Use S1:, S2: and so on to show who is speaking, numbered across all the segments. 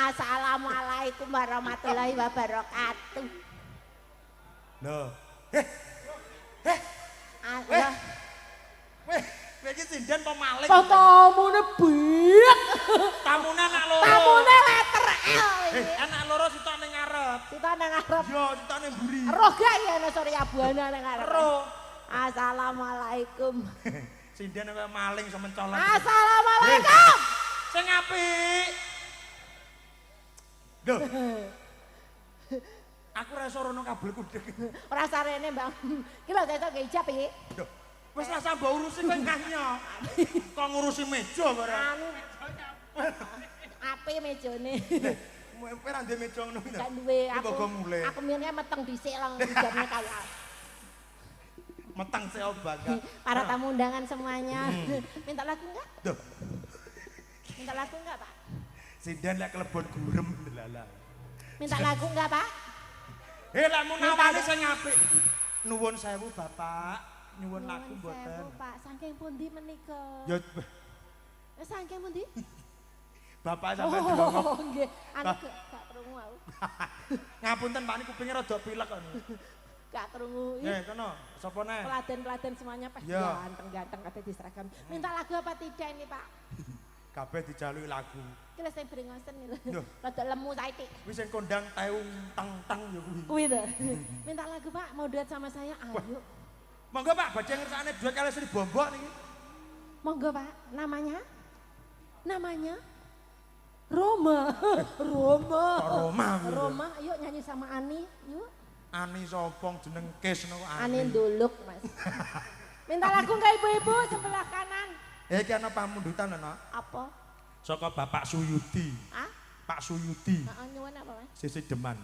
S1: Assalamualaikum warahmatullahi wabarakatuh.
S2: Loh. Weh, iki sinden apa maling?
S1: Kok tamune biak.
S2: Tamune anak loro.
S1: Tamune letter L.
S2: Anak loro sitok ning ngarep.
S1: Sitok nang ngarep.
S2: Yo, sitok ning mburi.
S1: Roh gak ya ana Surya Buana nang ngarep.
S2: Roh.
S1: Assalamualaikum.
S2: Sinden kaya maling sama mencolot.
S1: Assalamualaikum.
S2: Sing apik. Loh. Aku ra iso rono kabel kudek.
S1: Ora sarene, Bang. Ki lho sesuk ge ijab iki.
S2: Loh. Wis lah sambo urusi kowe ngahnya. Kok ngurusi meja barang.
S1: Anu. Ape mejane.
S2: Kowe ra ndek meja ngono iki.
S1: Gak duwe aku.
S2: Kok mulai.
S1: Aku mirnya meteng dhisik lang ijabne kaya.
S2: Meteng sik bangga.
S1: Para tamu undangan semuanya. Minta lagu enggak?
S2: Duh.
S1: Minta lagu enggak, Pak?
S2: Sinden lek kelebon gurem delala.
S1: Minta lagu enggak, Pak?
S2: Lek mun nawani sing apik. Nuwun sewu, Bapak. Nyuwun lagu mboten.
S1: Sewu, Pak. Saking pundi menika?
S2: Ya
S1: Saking pundi?
S2: Bapak sampean delok.
S1: Oh, nggih. Anu gak krungu aku.
S2: Ngapunten Pak niku kupinge rada pilek kok.
S1: Gak krungu.
S2: Nggih, kono. Sapa neh?
S1: Peladen-peladen semuanya pas ganteng-ganteng kate diseragam. Minta lagu apa tidak ini, Pak?
S2: Kabeh dijaluki lagu.
S1: Ki lho sing brengosen lho. Rada lemu saiki.
S2: Kuwi sing kondang teung teng-teng ya kuwi.
S1: Kuwi to. Minta lagu, Pak. Mau duet sama saya? Ayo.
S2: Monggo Pak, badhe ngersakne duet kali Sri Bombok niki.
S1: Monggo, Pak. Namanya? Namanya? Roma. Roma.
S2: Roma.
S1: Roma, yuk nyanyi sama Ani, yuk.
S2: Ani sopong jeneng Kes niku
S1: Ani nduluk, Mas. Minta lagu enggak ibu-ibu sebelah kanan?
S2: Iki ana pamundutan ana.
S1: Apa?
S2: Saka Bapak Suyudi.
S1: Ah?
S2: Pak Suyudi.
S1: Heeh, nyuwun apa, Mas?
S2: Sisi Deman.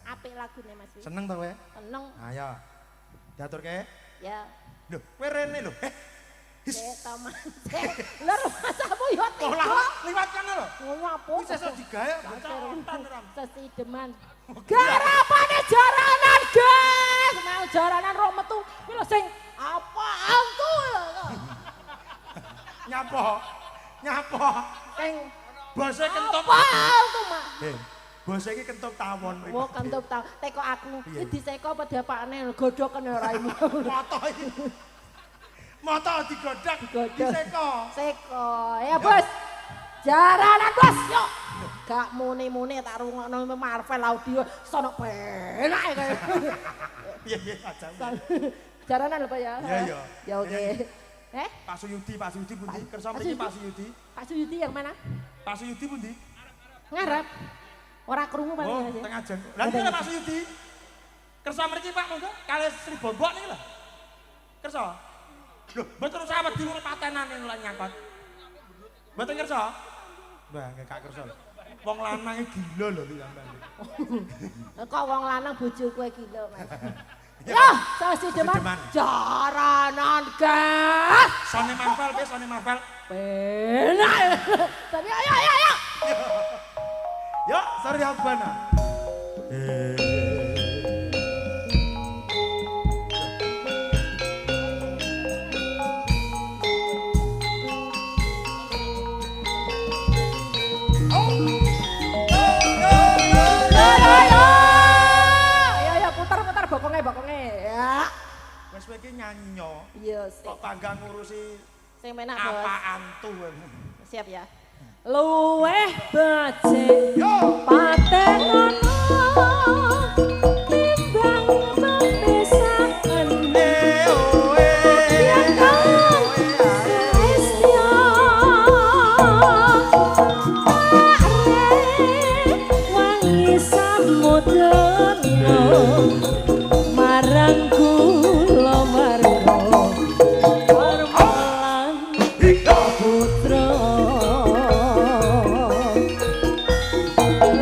S1: Apik lagune, Mas.
S2: Seneng to kowe?
S1: Seneng.
S2: Ayo. Diaturke.
S1: Ya.
S2: Lho, kowe rene lho.
S1: Taman. Lho, masamu yo
S2: Oh, lah, liwat kana lho.
S1: ngono apa?
S2: Wis sesuk digawe boncontan ram.
S1: Sesi deman. Garapane jaranan, guys. Mau jaranan ro metu. Kuwi lho sing apa aku lho.
S2: Nyapa? Nyapa?
S1: Sing
S2: Bose kentuk.
S1: apa aku, Mak?
S2: Bose iki kentuk tawon mriki.
S1: Oh, kentuk tau. Teko aku.
S2: Iya.
S1: Iki diseko apa diapakne godhoken ora imu.
S2: Moto iki. Moto digodhak,
S1: Digodhog.
S2: diseko.
S1: Seko. Ya, Bos. Jaranan, Bos. Yuk. Gak muni-muni tak rungokno Marvel audio sono penak kae.
S2: Iya aja.
S1: Jaranan lho, Pak ya.
S2: Iya, iya.
S1: Ya oke.
S2: Pak Suyudi pundi? Kersa mriki Pak Suyudi.
S1: Pak Suyudi yang mana?
S2: Pak Suyudi pundi?
S1: Ngarep. Ora krungu paling
S2: Oh,
S1: aja.
S2: tengah jeng. Lah iki lho Pak Suyudi. Kersa mriki Pak monggo kali Sri Bombok niki lho. Kersa. Lho, mboten usah wedi ngono patenane lho nyangkot. Mboten kersa? Mbah, nggih gak kersa. Wong lanang iki gila lho iki sampean.
S1: Kok wong lanang bojo kowe gila, Mas. Yo, sasi deman. Jaranan, gas.
S2: Sone Marvel piye Sone Marvel?
S1: Penak. Tapi ayo.
S2: Yo, Surya Buana.
S1: Ayo putar bokonge ya.
S2: Wes kowe iki nyanyo.
S1: Iya,
S2: Kok tangga ngurusi
S1: sing menak, Bos.
S2: apaan tuh?
S1: Siap ya. Luweh becik patenono timbang pemisahan ya kan Isya wangi samudana marang kula marga Parmalan putra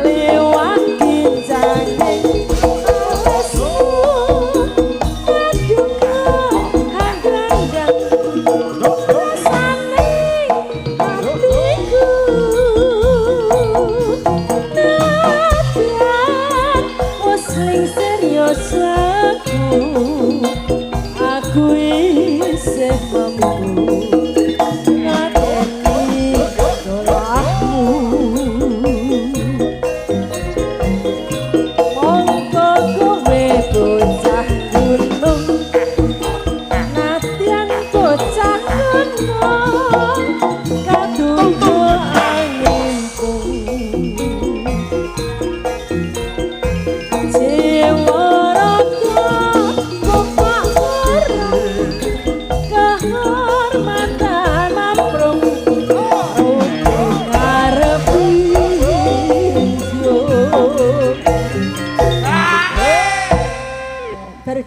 S1: lewat kinjane asu aduka hagrandang rasane atiku nadyan musling serius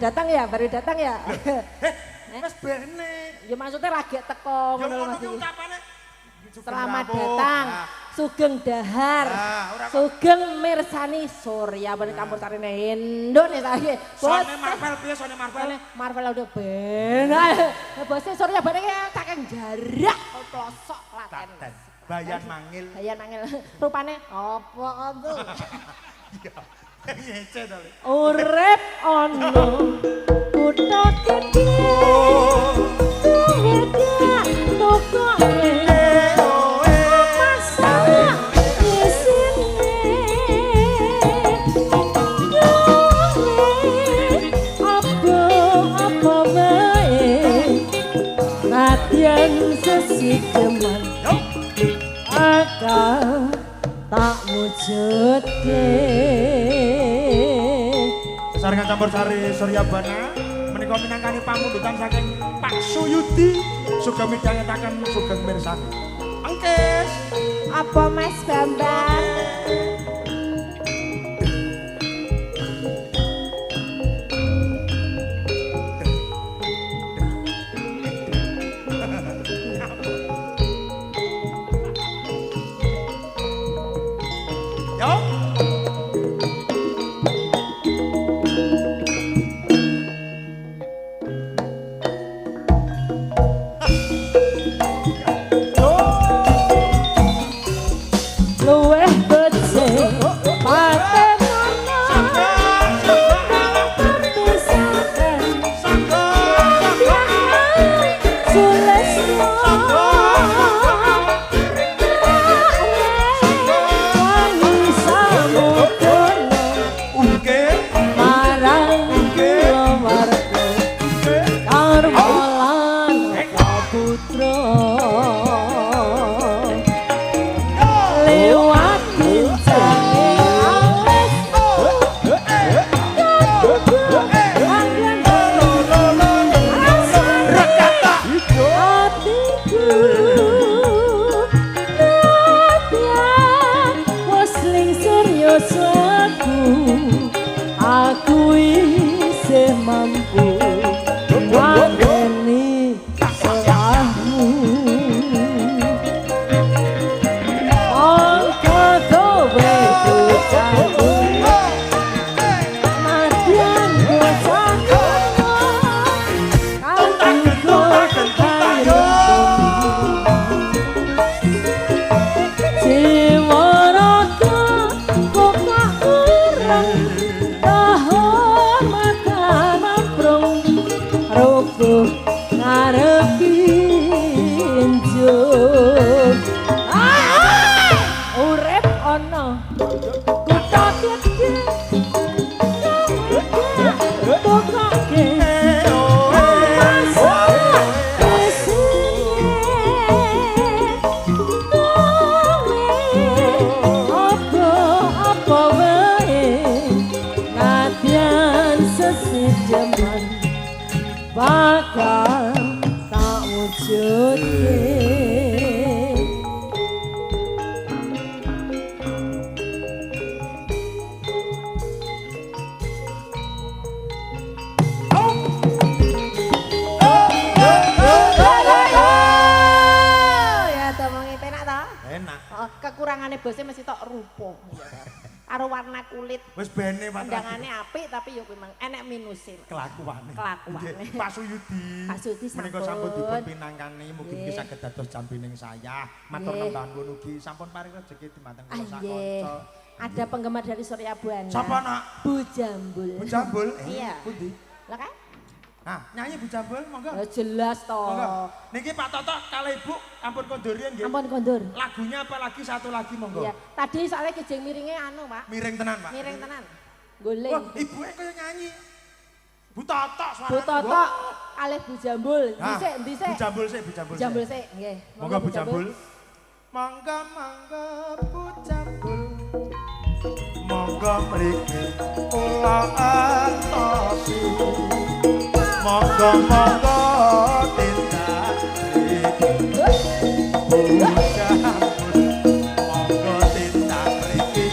S1: datang ya, baru datang ya.
S2: Wes bene.
S1: Ya maksudnya lagi teko
S2: Ya
S1: ngono
S2: ngono
S1: Mas
S2: ki
S1: iki.
S2: ucapane.
S1: Selamat datang. Sugeng Dahar.
S2: ora kok.
S1: Sugeng mirsani Surya ben kampus sarine Indonesia iki.
S2: Sone Marvel piye sone Marvel?
S1: Marvel udah ben. Bose Surya bareng saking jarak pelosok Klaten.
S2: Bayan mangil.
S1: Bayan mangil. Rupane apa itu?
S2: Iya. Ngece to.
S1: Urip ono kutha gedhe. Tuweda toko sesideman akal tak wujudke
S2: Saringan campur sari Suryabana menika minangkani pamundutan saking Pak Suyudi sugeng midhangetaken sugeng mirsani. Angkes.
S1: apa Mas Bambang? Kekurangane bose mesti tok rupa. Karo warna kulit.
S2: Wis bene Pak.
S1: Pandangane apik tapi yo memang enek minuse.
S2: Kelakuane.
S1: Kelakuane.
S2: Pak Suyudi.
S1: Pak Suyudi
S2: menika sampun dipun pinangkani mugi-mugi saged dados jambining saya. Matur nuwun ugi sampun paring rejeki dumateng kula sak kanca.
S1: Ada penggemar dari Surya Buana.
S2: Sapa nak?
S1: Bu Jambul.
S2: Bu Jambul?
S1: Iya.
S2: Pundi?
S1: Lah kan?
S2: Nah, nyanyi Bu Jambul monggo.
S1: Jelas toh.
S2: Monggo. Niki Pak Toto kalih Ibu ampun kondur riyen nggih.
S1: Ampun kondur.
S2: Lagunya apa lagi satu lagi monggo.
S1: Iya. Tadi soalnya kijing miringnya anu, Pak.
S2: Miring tenan, Pak.
S1: Miring tenan. Guling.
S2: Wah, ibuke kaya nyanyi. Bu Toto suarane.
S1: Bu Toto kalih Bu Jambul. Dhisik, dhisik.
S2: Bu Jambul sik, Bu Jambul.
S1: Jambul sik, nggih.
S2: Monggo Bu Jambul. Monggo monggo Bu Jambul. Monggo mriki kula antosi. Monggo monggo tindak mriki. Bu Jambul. Monggo tindak mriki.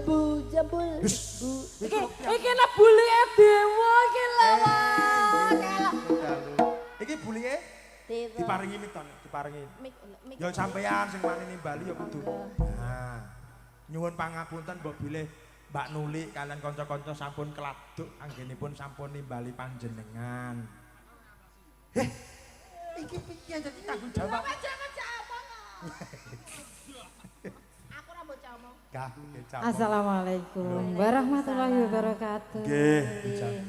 S1: Bu Jambul. Mik.
S2: Ya sampean sing wani nimbali ya kudu. Nah. Nyuwun pangapunten mbok bilih Mbak Nuli kalian kanca-kanca sampun keladuk anggenipun sampun nimbali panjenengan. Iki piye dadi tanggung jawab?
S1: Jangan omong. Aku ora mbok omong.
S3: Assalamualaikum warahmatullahi wabarakatuh.
S2: Nggih,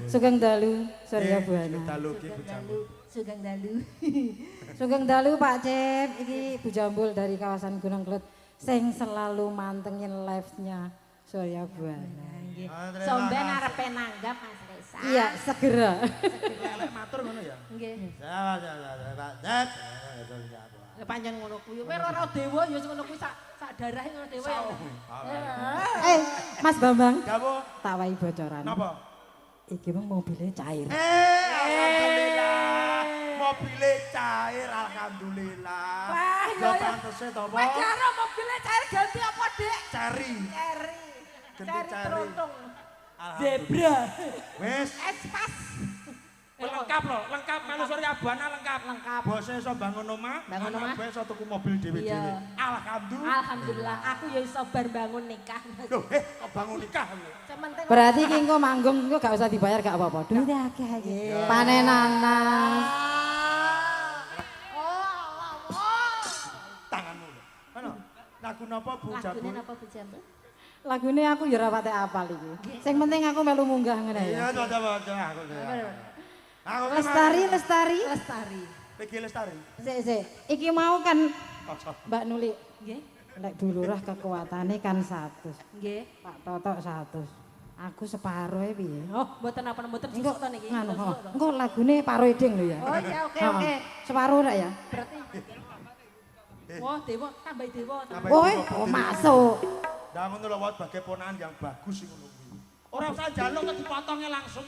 S3: Sugeng dalu Surya Buana.
S2: dalu ki Bu Jambul.
S1: Sugeng dalu.
S3: Sugeng dalu Pak Cep, iki Bu Jambul dari kawasan Gunung Klut sing selalu mantengin live-nya Surya Buana.
S1: Somben arepe nanggap Mas Resa.
S3: Iya, segera.
S2: Lek matur ngono ya.
S1: Nggih. Ya pancen ngono kuwi. Kowe ora dewa ya ngono kuwi sak darahe ngono dewa ya.
S3: Mas Bambang,
S2: Dawuh.
S3: tak wahi bocoran.
S2: Napa?
S3: Iki mung mobilnya cair.
S2: Alhamdulillah. Mobile cair alhamdulillah.
S1: Wah,
S2: Ya
S1: ya.
S2: pantese to, Pak.
S1: Wes karo mobilnya cair ganti apa, Dik?
S2: Cari.
S1: Ceri.
S2: Ganti
S1: Cari
S2: cari.
S1: teruntung.
S2: Alhamdulillah.
S1: Zebra.
S2: Wis.
S1: Espas.
S2: Lengkap loh, lengkap melu Surya Buana lengkap.
S1: Lengkap.
S2: Bose iso bangun omah,
S1: Bangun omah.
S2: anak iso tuku mobil dhewe-dhewe.
S1: Iya.
S2: Alhamdulillah.
S1: Alhamdulillah, aku ya iso bar bangun nikah.
S2: Loh, kok bangun nikah lho.
S1: Sementing
S3: Berarti ki engko manggung engko gak usah dibayar gak apa-apa. Duit akeh iki. Panen nanas.
S2: Tanganmu lho. Ono lagu napa Bu
S1: Lagune
S2: Jambul?
S1: napa Bu Jambul?
S3: Lagune aku ya ora pate apal iki. Sing penting aku melu munggah ngene
S2: Iya,
S3: ya.
S2: coba aku. Aku ki
S3: Lestari, lestari.
S1: Lestari.
S2: PG Lestari.
S3: Sik. Iki mau kan
S2: Kocok.
S3: Mbak Nuli.
S1: Nggih.
S3: Lek dulurah kekuatannya kan 100.
S1: Nggih.
S3: Pak Toto 100. Aku separuh e piye?
S1: Oh, mboten apa mboten
S3: Engko
S1: susuk to niki.
S3: nganu,
S1: Susuk to.
S3: engko lagune paro eding lho ya.
S1: Oh iya, oke
S3: Heeh.
S1: oke.
S3: Separuh rak ya?
S1: Berarti wah, dewa tambah dewa.
S2: Tambah
S3: Oh,
S2: dewa,
S3: oh
S2: dewa.
S3: masuk.
S2: Dah ngono lho, sebagai ponakan yang bagus sing ngono kuwi. Ora usah njaluk kok dipotongnya langsung.